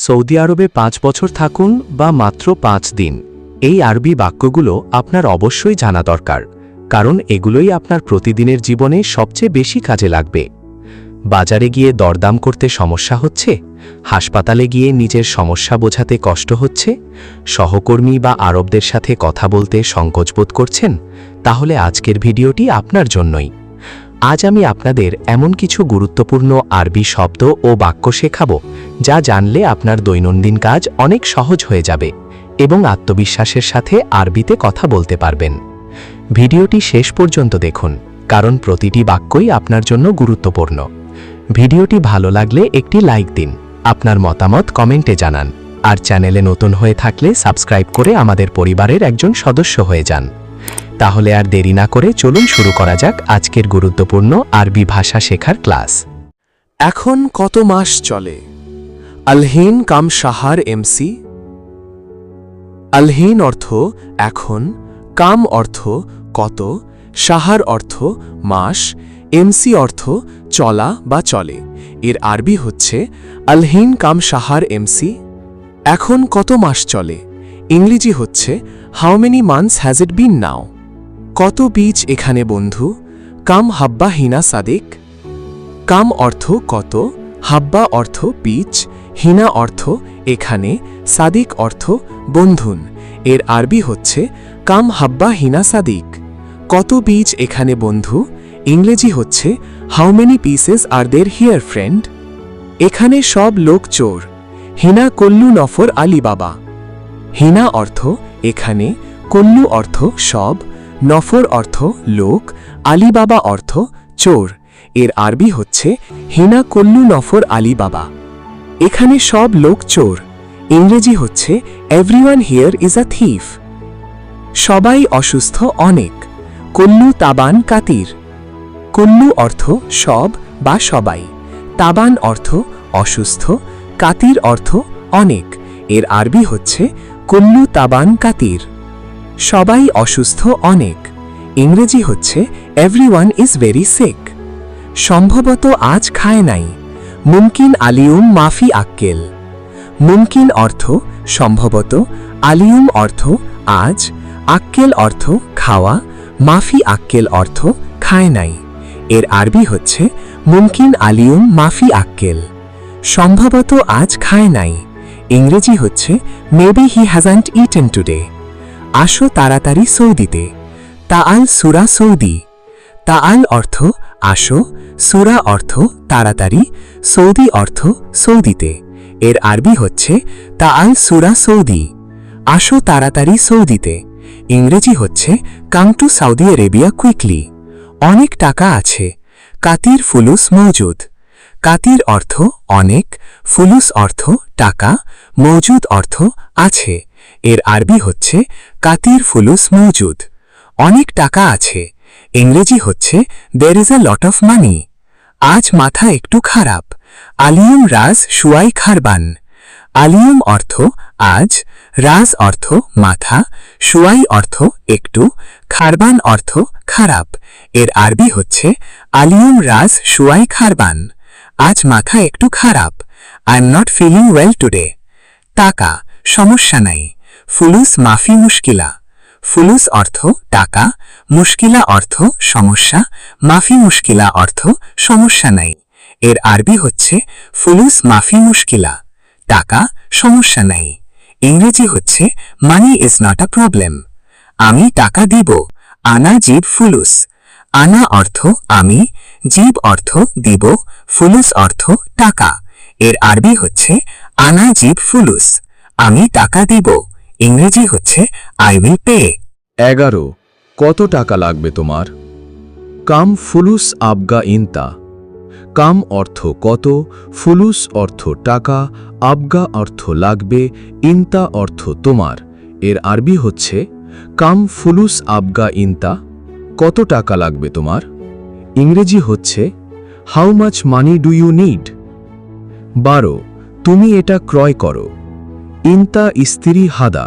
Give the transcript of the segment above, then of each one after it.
Saudi আরবে 5 বছর থাকুন বা মাত্র 5 দিন, এই আরবি বাক্যগুলো আপনার অবশ্যই জানা দরকার, কারণ এগুলোই আপনার প্রতিদিনের জীবনে সবচেয়ে বেশি কাজে লাগবে। বাজারে গিয়ে দরদাম করতে সমস্যা হচ্ছে, হাসপাতালে গিয়ে নিজের সমস্যা বোঝাতে কষ্ট হচ্ছে, সহকর্মী বা আরবদের সাথে কথা বলতে সংকোচবোধ করছেন, তাহলে আজকের ভিডিওটি আপনার জন্যই। আজ আমি আপনাদের এমন কিছু গুরুত্বপূর্ণ আরবি শব্দ ও বাক্য শেখাবো যা জানলে আপনার দৈনন্দিন কাজ অনেক সহজ হয়ে যাবে এবং আত্মবিশ্বাসের সাথে আরবিতে কথা বলতে পারবেন। ভিডিওটি শেষ পর্যন্ত দেখুন, কারণ প্রতিটি বাক্যই আপনার জন্য গুরুত্বপূর্ণ। ভিডিওটি ভালো লাগলে একটি লাইক দিন, আপনার মতামত কমেন্টে জানান, আর চ্যানেলে নতুন হয়ে থাকলে সাবস্ক্রাইব করে আমাদের পরিবারের একজন সদস্য হয়ে যান। তাহলে আর দেরি না করে চলুন শুরু করা যাক আজকের গুরুত্বপূর্ণ আরবি ভাষা শেখার ক্লাস। এখন কত মাস চলে? আলহিন কাম শাহার এমসি। আলহিন অর্থ এখন, কাম অর্থ কত, শাহার অর্থ মাস, এমসি অর্থ চলা বা চলে। এর আরবি হচ্ছে আলহিন কাম শাহার এমসি। এখন কত মাস চলে? ইংরেজি হচ্ছে how many months has it been now. কত বীজ এখানে বন্ধু? কাম হাব্বা হিনা সাদিক। কাম অর্থ কত, হাব্বা অর্থ বীজ, হিনা অর্থ এখানে, সাদিক অর্থ বন্ধুন। এর আরবি হচ্ছে কাম হাব্বা হিনা সাদিক। কত বীজ এখানে বন্ধু? ইংরেজি হচ্ছে how many pieces are there here friend. এখানে সব লোক চোর। হিনা কল্লু নফর আলী বাবা। হিনা অর্থ এখানে, কল্লু অর্থ সব, নফর অর্থ লোক, আলী বাবা অর্থ চোর। এর আরবি হচ্ছে হিনা কল্লু নফর আলী বাবা। এখানে সব লোক চোর। ইংরেজি হচ্ছে everyone here is a thief. সবাই অসুস্থ অনেক। কল্লু তাবান কাতির। কল্লু অর্থ সব বা সবাই, তাবান অর্থ অসুস্থ, কাতির অর্থ অনেক। এর আরবি হচ্ছে কল্লু তাবান কাতির। সবাই অসুস্থ অনেক। ইংরেজি হচ্ছে এভরিওয়ান ইজ ভেরি সিক। সম্ভবত আজ খায় নাই। মুমকিন আলিউম মাফি আক্কেল। মুমকিন অর্থ সম্ভবত, আলিউম অর্থ আজ, আক্কেল অর্থ খাওয়া, মাফি আক্কেল অর্থ খায় নাই। এর আরবি হচ্ছে মুমকিন আলিউম মাফি আক্কেল। সম্ভবত আজ খায় নাই। ইংরেজি হচ্ছে মেবি হি হ্যাজন্ট ইটেন টুডে। আসো তাড়াতাড়ি সৌদিতে। তাআল সুরা সৌদি। তাআল অর্থ আসো, সুরা অর্থ তাড়াতাড়ি, সৌদি অর্থ সৌদিতে। এর আরবি হচ্ছে তাআল সুরা সৌদি। আসো তাড়াতাড়ি সৌদিতে। ইংরেজি হচ্ছে come to Saudi Arabia quickly. অনেক টাকা আছে। কাতির ফুলুস মৌজুদ। কাতির অর্থ অনেক, ফুলুস অর্থ টাকা, মৌজুদ অর্থ আছে। এর আরবি হচ্ছে কাতির ফুলুস মৌজুদ। অনেক টাকা আছে। ইংরেজি হচ্ছে there is a lot of মানি। আজ মাথা একটু খারাপ। আলিয়ুম রাজ শুয়াই খারবান। আলিয়ুম অর্থ আজ, রাজ অর্থ মাথা, শুয়াই অর্থ একটু, খারবান অর্থ খারাপ। এর আরবি হচ্ছে আলিয়ুম রাজ শুয়াই খারবান। আজ মাথা একটু খারাপ। I am not feeling well today. টাকা, সমস্যা নাই। ফুলুস মাফি মুশকিলা। ফুলুস অর্থ টাকা, মুশকিলা অর্থ সমস্যা, মাফি মুশকিলা অর্থ সমস্যা নাই। এর আরবি হচ্ছে ফুলুস মাফি মুশকিলা। টাকা, সমস্যা নাই। ইংরেজি হচ্ছে money is not a problem. আমি টাকা দিব। আনা জিব ফুলুস। আনা অর্থ আমি, জিব অর্থ দিব, ফুলুস অর্থ টাকা। এর আরবি হচ্ছে আনা জিব ফুলুস। আমি টাকা দিব। ইংরেজি হচ্ছে আই উইল পে। 11 কত টাকা লাগবে তোমার? কাম ফুলুস আবগা ইনতা। কাম অর্থ কত, ফুলুস অর্থ টাকা, আবগা অর্থ লাগবে, ইনতা অর্থ তোমার। এর আরবি হচ্ছে কাম ফুলুস আবগা ইনতা। কত টাকা লাগবে তোমার? ইংরেজি হচ্ছে how much money do you need. 12 তুমি এটা ক্রয় করো। ইনতা ইস্তিরি হাদা।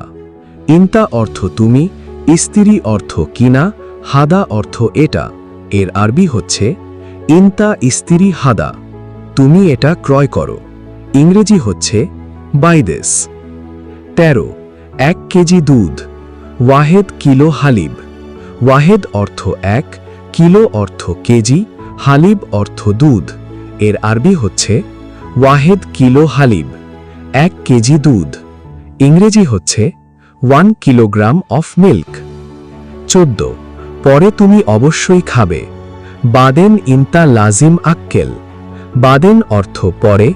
ইনতা অর্থ তুমি, ইস্তিরি অর্থ কিনা, হাদা অর্থ এটা। এর আরবি হচ্ছে ইনতা ইস্তিরি হাদা। তুমি এটা ক্রয় করো। ইংরেজি হচ্ছে বাই দিস। 13 1 কেজি দুধ, ওয়াহেদ কিলো হালিব। ওয়াহেদ অর্থ এক, কিলো অর্থ কেজি, হালিব অর্থ দুধ। এর আরবি হচ্ছে ওয়াহেদ কিলো হালিব, 1 কেজি দুধ। ইংরেজি হচ্ছে 1 কিলোগ্রাম অফ মিল্ক। 14 পরে তুমি অবশ্যই খাবে, বাদেন ইনতা লাজিম আক্কেল। বাদেন অর্থ পরে,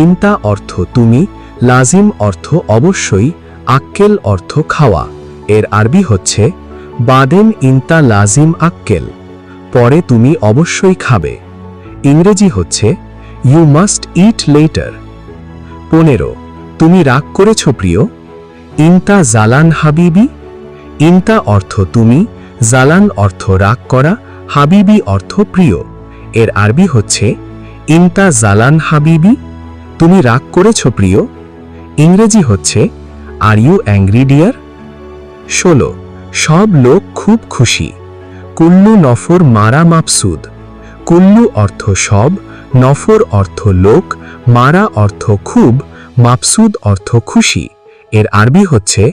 ইনতা অর্থ তুমি, লাজিম অর্থ অবশ্যই, আক্কেল অর্থ খাওয়া। এর আরবি হচ্ছে বাদেন ইনতা লাজিম আক্কেল, পরে তুমি অবশ্যই খাবে। ইংরেজি হচ্ছে ইউ মাস্ট ইট লেটার। 15 তুমি রাগ করেছ প্রিয়, ইনতা জালান হাবিবি। ইনতা অর্থ তুমি, জালান অর্থ রাগ করা, হাবিবি অর্থ প্রিয়। এর আরবি হচ্ছে ইনতা জালান হাবিবি, তুমি রাগ করেছ প্রিয়। ইংরেজি হচ্ছে আর ইউ অ্যাংরি ডিয়ার। 16 সব লোক খুব খুশি, কুল্লু নফর মারা মাপসুদ। কুল্লু অর্থ সব, নফর অর্থ লোক, মারা অর্থ খুব, মাপসুদ অর্থ খুশি। এর আরবি হচ্ছে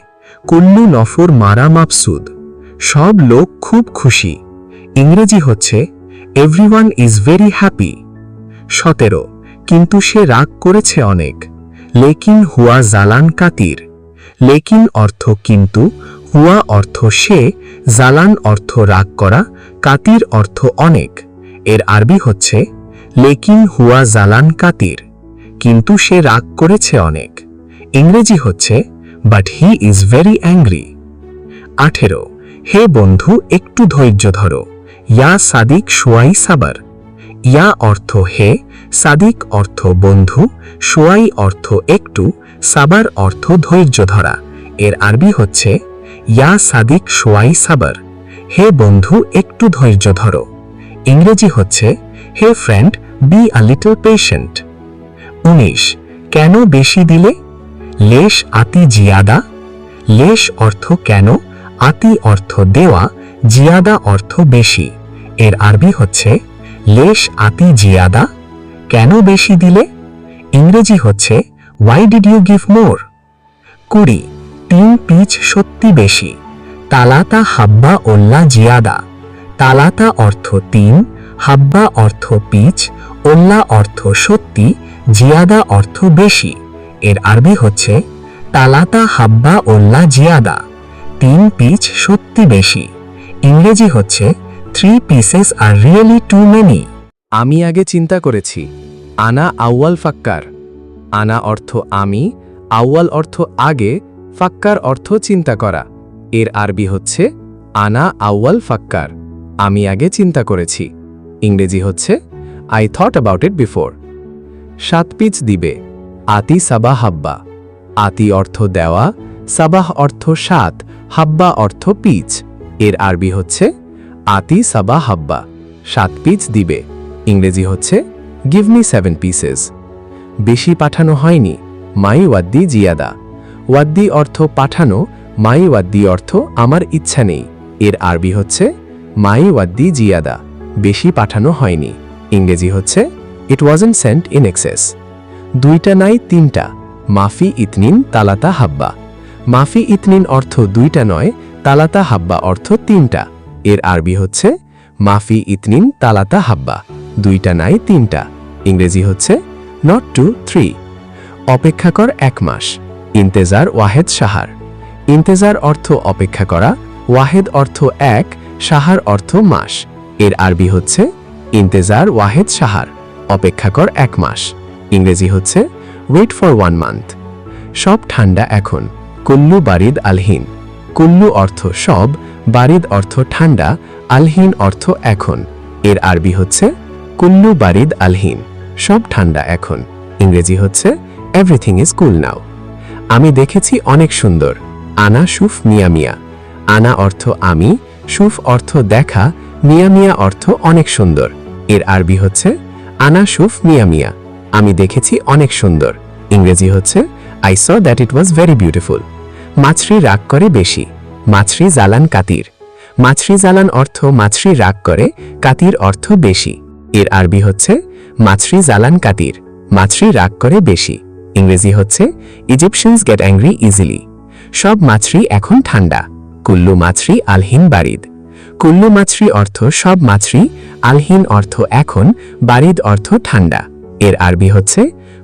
কুল্লু নফর মারা মাপসুদ, সব লোক খুব খুশি। ইংরেজি হচ্ছে এভরিওয়ান ইজ ভেরি হ্যাপি। 17 কিন্তু সে রাগ করেছে অনেক, লেকিন হুয়া জালান কাতির। লেকিন অর্থ কিন্তু, হুয়া অর্থ সে, জালান অর্থ রাগ করা, কাতির অর্থ অনেক। এর আরবি হচ্ছে লেকিন হুয়া জালান কাতির, কিন্তু সে রাগ করেছে অনেক। ইংরেজি হচ্ছে but he is very angry. 18 হে বন্ধু একটু ধৈর্য ধরো, ইয়া সাদিক শোয়াই সাবার। ইয়া অর্থ হে, সাদিক অর্থ বন্ধু, শোয়াই অর্থ একটু, সাবার অর্থ ধৈর্য ধরা। এর আরবি হচ্ছে ইয়া সাদিক শোয়াই সাবার, হে বন্ধু একটু ধৈর্য ধরো। ইংরেজি হচ্ছে hey friend be a little patient. 19 কেন বেশি দিলে, লেশ আতি জিয়াদা। লেশ অর্থ কেন, আতি অর্থ দেওয়া, জিয়াদা অর্থ বেশি। এর আরবি হচ্ছে লেশ আতি জিয়াদা, কেন বেশি দিলে। ইংরেজি হচ্ছে why did you give more. 20 3 piece সত্যি বেশি, তালাতা হাব্বা ওল্লা জিয়াদা। তালাতা অর্থ 3, হাব্বা অর্থ পিচ, ওল্লা অর্থ সত্যি, জিয়াদা অর্থ বেশি। এর আরবি হচ্ছে তালাতা হাব্বা ওল্লা জিয়াদা, 3 পিচ সত্যি বেশি। ইংরেজি হচ্ছে 3 pieces are really too many. আমি আগে চিন্তা করেছি, আনা আউয়াল ফাক্কার। আনা অর্থ আমি, আউয়াল অর্থ আগে, ফাক্কার অর্থ চিন্তা করা। এর আরবি হচ্ছে আনা আউয়াল ফাক্কার, আমি আগে চিন্তা করেছি। ইংরেজি হচ্ছে I thought about it before. 7 piece দিবে, আতি সাবা হাব্বা। আতি অর্থ দেওয়া, সাবাহ অর্থ 7, হাব্বা অর্থ পিচ। এর আরবি হচ্ছে আতি সাবা হাব্বা, 7 পিচ দিবে। ইংরেজি হচ্ছে গিভ মি 7 পিসেস। বেশি পাঠানো হয়নি, মাই ওয়াদ্দি জিয়াদা। ওয়াদ্দি অর্থ পাঠানো, মাই ওয়াদ্দি অর্থ আমার ইচ্ছা নেই। এর আরবি হচ্ছে মাই ওয়াদ্দি জিয়াদা, বেশি পাঠানো হয়নি। ইংরেজি হচ্ছে it wasn't sent in excess. 2টা নাই 3টা, মাফি ইতনিন তালাতা হাব্বা। মাফি ইতনিন অর্থ 2টা নয়, তালাতা হাব্বা অর্থ 3টা। এর আরবি হচ্ছে মাফি ইতনিন তালাতা হাব্বা, 2টা নাই 3টা। ইংরেজি হচ্ছে নট 2 3। অপেক্ষা কর 1 মাস, ইন্তেজার ওয়াহেদ সাহার। ইন্তেজার অর্থ অপেক্ষা করা, ওয়াহেদ অর্থ 1, সাহার অর্থ মাস। এর আরবি হচ্ছে ইন্তেজার ওয়াহেদ সাহার, অপেক্ষা কর 1 মাস। ইংরেজি হচ্ছে ওয়েট ফর 1 মান্থ। সব ঠান্ডা এখন, কুল্লু বারিদ আলহিন। কুল্লু অর্থ সব, বারিদ অর্থ ঠান্ডা, আলহিন অর্থ এখন। এর আরবি হচ্ছে কুল্লু বারিদ আলহিন, সব ঠান্ডা এখন। ইংরেজি হচ্ছে এভরিথিং ইজ কুল নাও। আমি দেখেছি অনেক সুন্দর, আনা সুফ মিয়া মিয়া। আনা অর্থ আমি, সুফ অর্থ দেখা, মিয়া মিয়া অর্থ অনেক সুন্দর। এর আরবি হচ্ছে আনা সুফ মিয়া মিয়া, আমি দেখেছি অনেক সুন্দর। ইংরেজি হচ্ছে I saw that it was very beautiful. মাছরি রাগ করে বেশি, মাছরি জালান কাতির। মাছরি জালান অর্থ মাছরি রাগ করে, কাতির অর্থ বেশি। এর আরবি হচ্ছে মাছরি জালান কাতির, মাছরি রাগ করে বেশি। ইংরেজি হচ্ছে ইজিপশিয়ানস গেট অ্যাংরি ইজিলি। সব মাছরি এখন ঠান্ডা। কুল্লু মাছরি আলহিন বারিদ। কুল্লু মাছরি অর্থ সব মাছরি, আলহিন অর্থ এখন, বারিদ অর্থ ঠান্ডা। এর আরবি হচ্ছে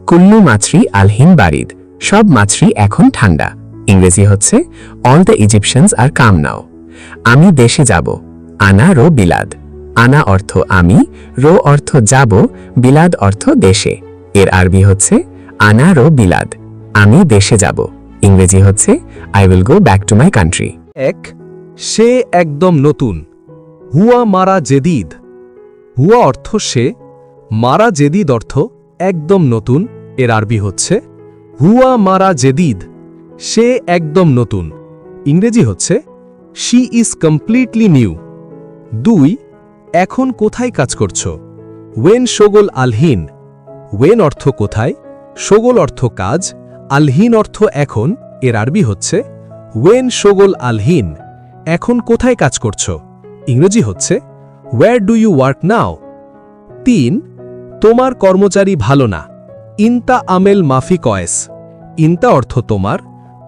কুল্লু মাছরি আলহিন বারিদ। সব মাছরি এখন ঠান্ডা। ইংরেজি হচ্ছে অল দ্য ইজিপশিয়ানস আর কাম নাও। আমি দেশে যাব। আনা রো বিলাদ। আনা অর্থ আমি, রো অর্থ যাব, বিলাদ অর্থ দেশে। এর আরবি হচ্ছে আনা রো বিলাদ। আমি দেশে যাব। ইংরেজি হচ্ছে I will go back to my country. এক, সে একদম নতুন। হুয়া মারা জেদিদ। হুয়া অর্থ সে, মারা জেদিদ অর্থ একদম নতুন। এর আরবি হচ্ছে হুয়া মারা জেদিদ। সে একদম নতুন। ইংরেজি হচ্ছে শি ইজ কমপ্লিটলি নিউ। 2, এখন কোথায় কাজ করছো? ওয়েন শোগল আলহিন। ওয়েন অর্থ কোথায়, শোগল অর্থ কাজ, আলহিন অর্থ এখন। এর আরবি হচ্ছে ওয়েন শোগল আলহিন। এখন কোথায় কাজ করছো? ইংরেজি হচ্ছে where do you work now. 3, তোমার কর্মচারী ভালো না। ইনতা আমেল মাফি কয়েস। ইনতা অর্থ তোমার,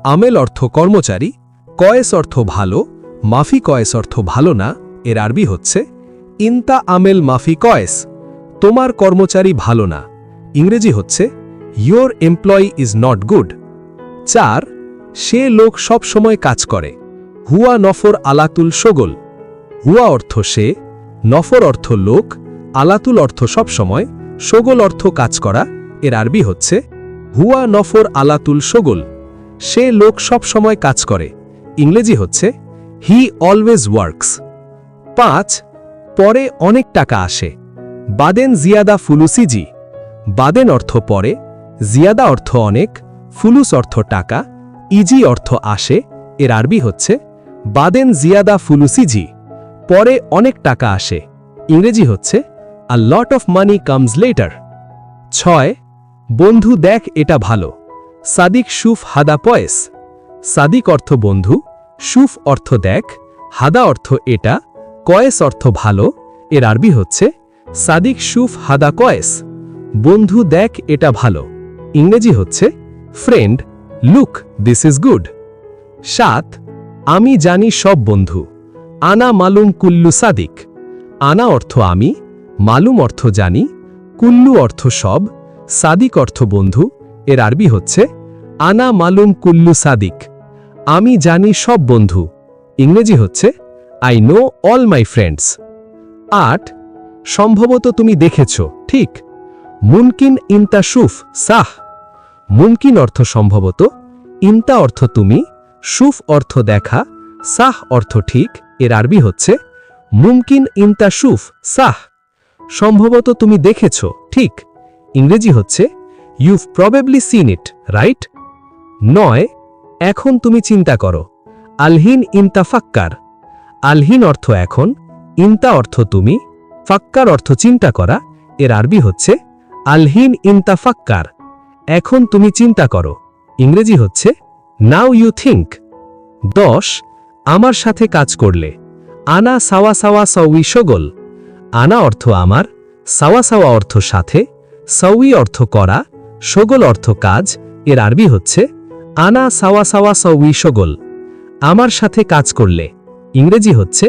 আমেল অর্থ কর্মচারী, কয়েস অর্থ ভালো, মাফি কয়েস অর্থ ভালো না। এর আরবি হচ্ছে ইনতা আমেল মাফি কয়েস। তোমার কর্মচারী ভালো না। ইংরেজি হচ্ছে your employee is not good. 4, সে লোক সব সময় কাজ করে। হুয়া নফর আলাতুল শোগল। হুয়া অর্থ সে, নফর অর্থ লোক, আলাতুল অর্থ সব সময়, শোগল অর্থ কাজ করা। এর আরবি হচ্ছে হুয়া নফর আলাতুল শোগল। সে লোক সব সময় কাজ করে। ইংরেজি হচ্ছে হি অলওয়েজ ওয়ার্কস। 5, পরে অনেক টাকা আসে। বাদেন জিয়াদা ফুলুসিজি। বাদেন অর্থ পরে, জিয়াদা অর্থ অনেক, ফুলুস অর্থ টাকা, ইজি অর্থ আসে। এর আরবি হচ্ছে বাদেন জিয়াদা ফুলুসিজি। পরে অনেক টাকা আসে। ইংরেজি হচ্ছে a lot of money comes later. 6, বন্ধু দেখ এটা ভালো। সাদিক শুফ হাদা পয়েস। সাদিক অর্থ বন্ধু, শুফ অর্থ দেখ, হাদা অর্থ এটা, কয়েস অর্থ ভালো। এর আরবি হচ্ছে সাদিক শুফ হাদা কয়েস। বন্ধু দেখ এটা ভালো। ইংরেজি হচ্ছে friend look this is good. 7, আমি জানি সব বন্ধু। আনা মালুম কুল্লু সাদিক। আনা অর্থ আমি, মালুম অর্থ জানি, কুল্লু অর্থ সব, সাদিক অর্থ বন্ধু। এর আরবি হচ্ছে আনা মালুম কুল্লু সাদিক। আমি জানি সব বন্ধু। ইংরেজি হচ্ছে I know all my friends. 8, সম্ভবত তুমি দেখেছ, ঠিক। মুমকিন ইনতা শুফ সাহ। মুমকিন অর্থ সম্ভবত, ইনতা অর্থ তুমি, শুফ অর্থ দেখা, সাহ অর্থ ঠিক। এর আরবি হচ্ছে মুমকিন ইনতা শুফ সাহ। সম্ভবত তুমি দেখেছ, ঠিক। ইংরেজি হচ্ছে ইউভ প্রবেবলি সিন ইট, রাইট। 9, এখন তুমি চিন্তা করো। আলহিন ইনতা ফাক্কার। আলহিন অর্থ এখন, ইনতা অর্থ তুমি, ফাক্কার অর্থ চিন্তা করা। এর আরবি হচ্ছে আলহিন ইনতা ফাক্কার। এখন তুমি চিন্তা করো। ইংরেজি হচ্ছে নাও ইউ থিঙ্ক। 10, আমার সাথে কাজ করলে। আনা সাওয়া সাওয়া সউই শোগল। আনা অর্থ আমার, সাওয়া সাওয়া অর্থ সাথে, সউই অর্থ করা, শোগল অর্থ কাজ। এর আরবি হচ্ছে আনা সাওয়া সাওয়া সউই শোগল। আমার সাথে কাজ করলে। ইংরেজি হচ্ছে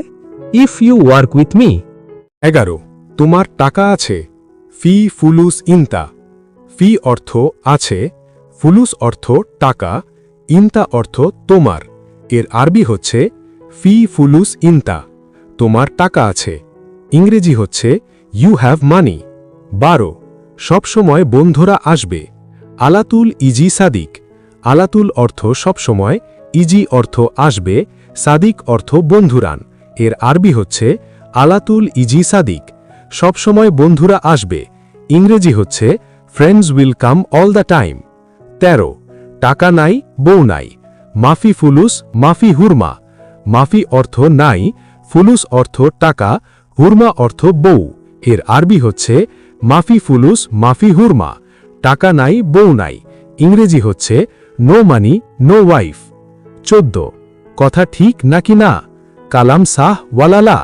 if you work with me. 11, তোমার টাকা আছে। ফি ফুলুস ইনতা। ফি অর্থ আছে, ফুলুস অর্থ টাকা, ইনতা অর্থ তোমার। এর আরবি হচ্ছে ফি ফুলুস ইনতা। তোমার টাকা আছে। ইংরেজি হচ্ছে ইউ হ্যাভ মানি। 12, সবসময় বন্ধুরা আসবে। আলাতুল ইজি সাদিক। আলাতুল অর্থ সবসময়, ইজি অর্থ আসবে, সাদিক অর্থ বন্ধুরান। এর আরবি হচ্ছে আলাতুল ইজি সাদিক। সবসময় বন্ধুরা আসবে। ইংরেজি হচ্ছে friends will come all the time. 13, টাকা নাই, বউ নাই। মাফি ফুলুস মাফি হুরমা। মাফি অর্থ নাই, ফুলুস অর্থ টাকা, হুরমা অর্থ বউ। এর আরবি হচ্ছে মাফি ফুলুস মাফি হুরমা। টাকা নাই, বউ নাই। ইংরেজি হচ্ছে নো মানি নো ওয়াইফ। 14, কথা ঠিক নাকি না। কালাম সাহ ওয়ালালা।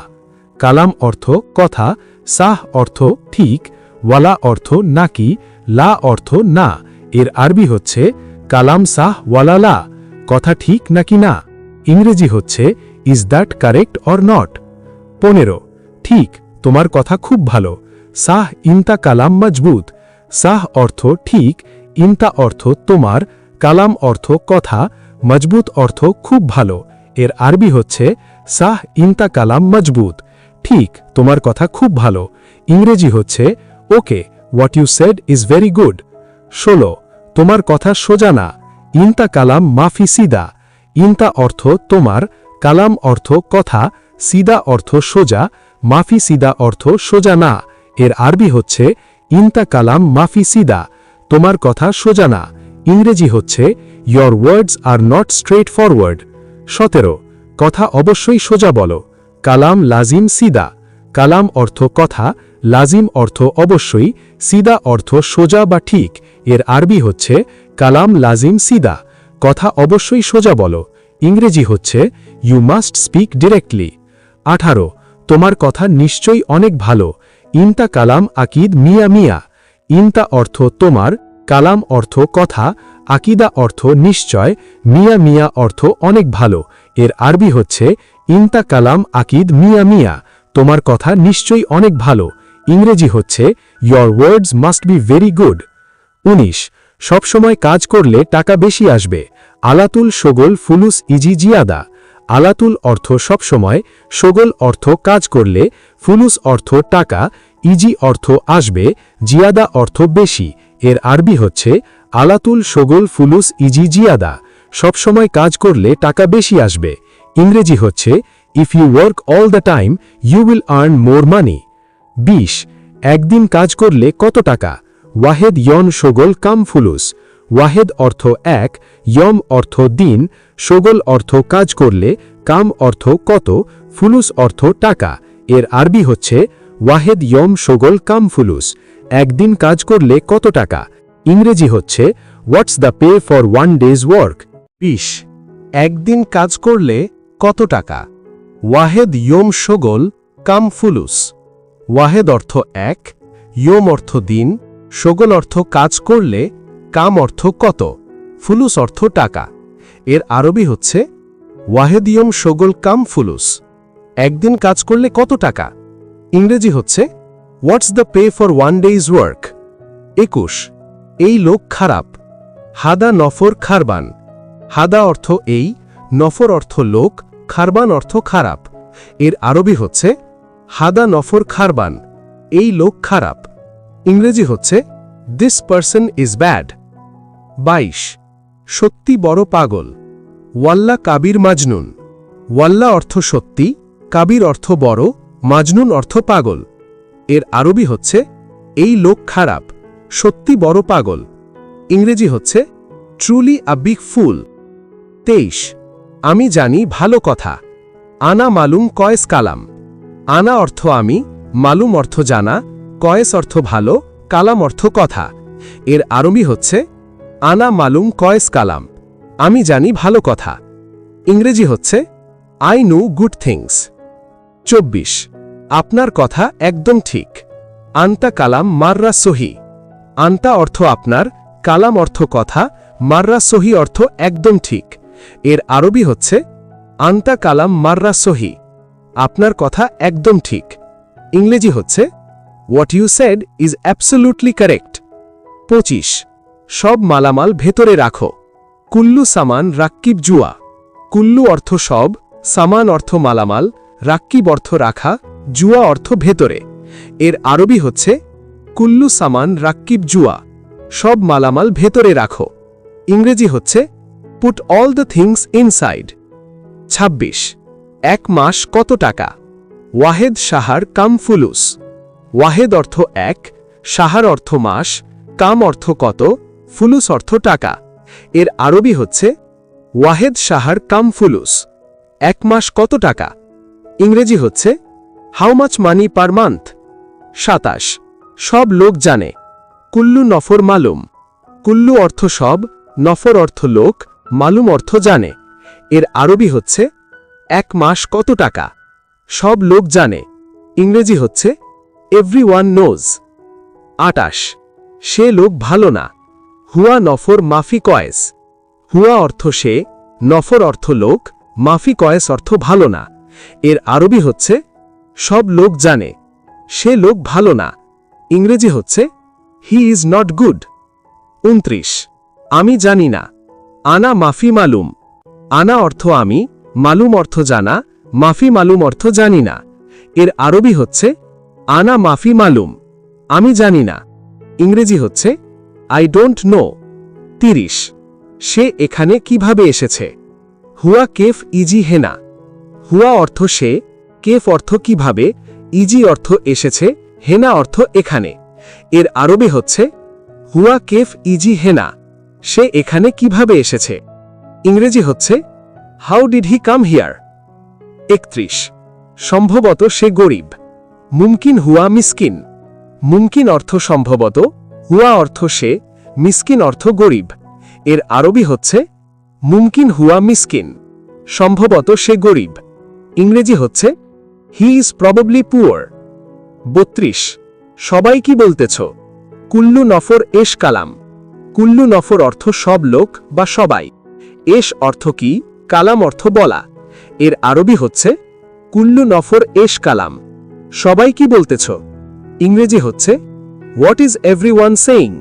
কালাম অর্থ কথা, সাহ অর্থ ঠিক, ওয়ালা অর্থ নাকি, লা অর্থ না। এর আরবি হচ্ছে কালাম সাহ ওয়ালালা, কথা ঠিক নাকি না। ইংরেজি হচ্ছে is that correct or not. 15 ঠিক, তোমার কথা খুব ভালো। সাহ ইনতা কালাম মজবুত। সাহ অর্থ ঠিক, ইনতা অর্থ তোমার, কালাম অর্থ কথা, মজবুত অর্থ খুব ভালো। এর আরবি হচ্ছে সাহ ইনতা কালাম মজবুত। ঠিক, তোমার কথা খুব ভালো। ইংরেজি হচ্ছে okay, what you said is very good. 16 তোমার কথা সোজা না। ইনতা কালাম মাফি সিদা। ইনতা অর্থ তোমার, কালাম অর্থ কথা, সিদা অর্থ সোজা, মাফি সিদা অর্থ সোজা না। এর আরবি হচ্ছে ইনতা কালাম মাফি সিদা, তোমার কথা সোজা না। ইংরেজি হচ্ছে your words are not straight forward. 17 কথা অবশ্যই সোজা বলো। কালাম লাজিম সিদা। কালাম অর্থ কথা, লাজিম অর্থ অবশ্যই, সিদা অর্থ সোজা বা ঠিক। এর আরবি হচ্ছে কালাম লাজিম সিদা, কথা অবশ্যই সোজা বলো। ইংরেজি হচ্ছে ইউ মাস্ট স্পিক ডিরেক্টলি। 18 তোমার কথা নিশ্চয়ই অনেক ভালো। ইনতা কালাম আকিদ মিয়া মিয়া। ইনতা অর্থ তোমার, কালাম অর্থ কথা, আকিদা অর্থ নিশ্চয়, মিয়া মিয়া অর্থ অনেক ভালো। এর আরবি হচ্ছে ইনতা কালাম আকিদ মিয়া মিয়া, তোমার কথা নিশ্চয়ই অনেক ভালো। ইংরেজি হচ্ছে your words must be very good. 19 সবসময় কাজ করলে টাকা বেশি আসবে। আলাতুল শোগল ফুলুস ইজি জিয়াদা। আলাতুল অর্থ সবসময়, শোগল অর্থ কাজ করলে, ফুলুস অর্থ টাকা, ইজি অর্থ আসবে, জিয়াদা অর্থ বেশি। এর আরবি হচ্ছে আলাতুল শোগল ফুলুস ইজি জিয়াদা, সবসময় কাজ করলে টাকা বেশি আসবে। ইংরেজি হচ্ছে if you work all the time you will earn more money. 20 একদিন কাজ করলে কত টাকা। ওয়াহেদ ইয়ন শোগল কাম ফুলুস। ওয়াহেদ অর্থ এক, ইয়ম অর্থ দিন, শোগল অর্থ কাজ করলে, কাম অর্থ কত, ফুলুস অর্থ টাকা। এর আরবি হচ্ছে ওয়াহেদ ইয়ম শোগল কাম ফুলুস, একদিন কাজ করলে কত টাকা। ইংরেজি হচ্ছে what's the pay for one days work. 20 একদিন কাজ করলে কত টাকা। ওয়াহেদ ইয়ম শোগল কাম ফুলুস। ওয়াহেদ অর্থ এক, ইয়ম অর্থ দিন, শোগল অর্থ কাজ করলে, কাম অর্থ কত, ফুলুস অর্থ টাকা। এর আরবি হচ্ছে ওয়াহেদ ইয়ম শোগল কাম ফুলুস, একদিন কাজ করলে কত টাকা। ইংরেজি হচ্ছে what's the pay for one days work. 21 এই লোক খারাপ। হাদা নফর খারবান। হাদা অর্থ এই, নফর অর্থ লোক, খারবান অর্থ খারাপ। এর আরবি হচ্ছে হাদা নফর খারবান, এই লোক খারাপ। ইংরেজি হচ্ছে দিস পারসন ইজ ব্যাড। 22 সত্যি বড় পাগল। ওয়াল্লা কাবির মাজনুন। ওয়াল্লা অর্থ সত্যি, কাবির অর্থ বড়, মাজনুন অর্থ পাগল। এর আরবি হচ্ছে এই লোক খারাপ, সত্যি বড় পাগল। ইংরেজি হচ্ছে ট্রুলি আ বিগ ফুল। 23 আমি জানি ভালো কথা। আনা মালুম কয়েস কালাম। আনা অর্থ আমি, মালুম অর্থ জানা, কয়েস অর্থ ভালো, কালাম অর্থ কথা। এর আরবি হচ্ছে আনা মালুম কয়েস কালাম, আমি জানি ভালো কথা। ইংরেজি হচ্ছে আই নো গুড থিংস। 24 আপনার কথা একদম ঠিক। আন্তা কালাম মাররা সহি। আন্তা অর্থ আপনার, কালাম অর্থ কথা, মাররা সহি অর্থ একদম ঠিক। এর আরবি হচ্ছে আন্তা কালাম মাররা সহি, আপনার কথা একদম ঠিক। ইংরেজি হচ্ছে what you said is absolutely correct. 25 সব মালামাল ভেতরে রাখো। কুল্লু সামান রাক্কিব জুয়া। কুল্লু অর্থ সব, সামান অর্থ মালামাল, রাক্কিব অর্থ রাখা, জুয়া অর্থ ভেতরে। এর আরবি হচ্ছে কুল্লু সামান রাক্কিব জুয়া, সব মালামাল ভেতরে রাখো। ইংরেজি হচ্ছে put all the things inside. 26 এক মাস কত টাকা। ওয়াহেদ শাহার কাম ফুলুস। ওয়াহেদ অর্থ এক, শাহার অর্থ মাস, কাম অর্থ কত, ফুলুস অর্থ টাকা। এর আরবি হচ্ছে ওয়াহেদ শাহার কাম ফুলুস, এক মাস কত টাকা। ইংরেজি হচ্ছে how much money per month. 27 সব লোক জানে। কুল্লু নফর মালুম। কুল্লু অর্থ সব, নফর অর্থ লোক, মালুম অর্থ জানে। এর আরবি হচ্ছে এক মাস কত টাকা। সব লোক জানে। ইংরেজি হচ্ছে এভরিওয়ান নোজ। 28 সে লোক ভালো না। হুয়া নফর মাফি কয়েস। হুয়া অর্থ সে, নফর অর্থ লোক, মাফি কয়েস অর্থ ভালো না। এর আরবি হচ্ছে সব লোক জানে, সে লোক ভালো না। ইংরেজি হচ্ছে হি ইজ নট গুড। 29, আমি জানি না। আনা মাফি মালুম। আনা অর্থ আমি, মালুম অর্থ জানা, মাফি মালুম অর্থ জানি না। এর আরবি হচ্ছে আনা মাফি মালুম, আমি জানি না। ইংরেজি হচ্ছে আই ডোন্ট নো। 30, সে এখানে কিভাবে এসেছে। হুয়া কেফ ইজি হেনা। হুয়া অর্থ সে, কেফ অর্থ কিভাবে, ইজি অর্থ এসেছে, হেনা অর্থ এখানে। এর আরবি হচ্ছে হুয়া কেফ ইজি হেনা, সে এখানে কিভাবে এসেছে। ইংরেজি হচ্ছে how did he come here. 31, সম্ভবত সে গরিব। মুমকিন হুয়া মিসকিন। মুমকিন অর্থ সম্ভবত, হুয়া অর্থ সে, মিসকিন অর্থ গরিব। এর আরবি হচ্ছে মুমকিন হুয়া মিসকিন, সম্ভবত সে গরিব। ইংরেজি হচ্ছে হি ইজ প্রবাবলি পুয়ার। 32, সবাই কি বলতেছ। কুল্লু নফর এশ কালাম। কুল্লু নফর অর্থ সব লোক বা সবাই। এশ অর্থ কি, কালাম অর্থ বলা। এর আরবি হচ্ছে কুল্লু নফর এশ কালাম, সবাই কি বলতেছ। ইংরেজি হচ্ছে হোয়াট ইজ এভরিওয়ান সেইং।